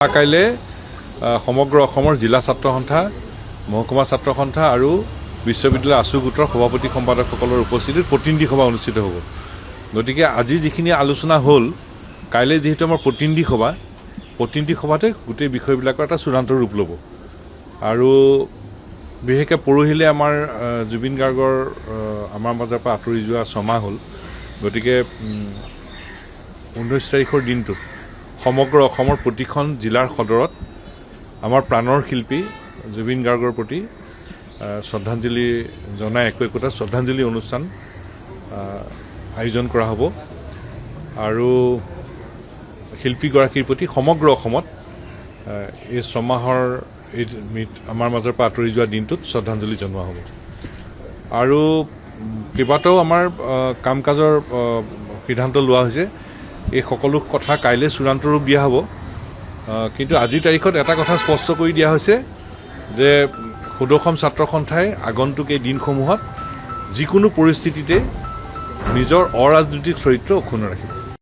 কাইলৈ সমগ্ৰ অসমৰ জিলা ছাত্ৰ সন্থা মহকুমা ছাত্ৰ সন্থা আৰু বিশ্ববিদ্যালয় আছু গোটৰ সভাপতি সম্পাদকসকলৰ উপস্থিতিত প্ৰতিনিধি সভা অনুষ্ঠিত হ'ব। গতিকে আজি যিখিনি আলোচনা হ'ল, কাইলৈ যিহেতু আমাৰ প্ৰতিনিধি সভাতে গোটেই বিষয়বিলাকৰ এটা চূড়ান্ত ৰূপ ল'ব। আৰু বিশেষকৈ পৰহিলৈ আমাৰ জুবিন গাৰ্গৰ আমাৰ মাজৰ পৰা আঁতৰি যোৱা ছমাহ হ'ল। গতিকে 19 তাৰিখৰ দিনটোত সমগ্ৰ অসমৰ প্ৰতিখন জিলাৰ সদৰত আমাৰ প্ৰাণৰ শিল্পী জুবিন গাৰ্গৰ প্ৰতি শ্ৰদ্ধাঞ্জলি জনাই একোটা শ্ৰদ্ধাঞ্জলি অনুষ্ঠান আয়োজন কৰা হ'ব। আৰু শিল্পীগৰাকীৰ প্ৰতি সমগ্ৰ অসমত এই ছমাহৰ এই আমাৰ মাজৰ পৰা আঁতৰি যোৱা দিনটোত শ্ৰদ্ধাঞ্জলি জনোৱা হ'ব। আৰু কেইবাটাও আমাৰ কাম কাজৰ সিদ্ধান্ত লোৱা হৈছে। এই সকলো কথা কাইলৈ চূড়ান্ত ৰূপ দিয়া হ'ব। কিন্তু আজিৰ তাৰিখত এটা কথা স্পষ্ট কৰি দিয়া হৈছে যে সদৌ ছাত্ৰ সন্থাই আগন্তুক এই দিনসমূহত যিকোনো পৰিস্থিতিতে নিজৰ অৰাজনৈতিক চৰিত্ৰ অক্ষুণ্ণ ৰাখিব।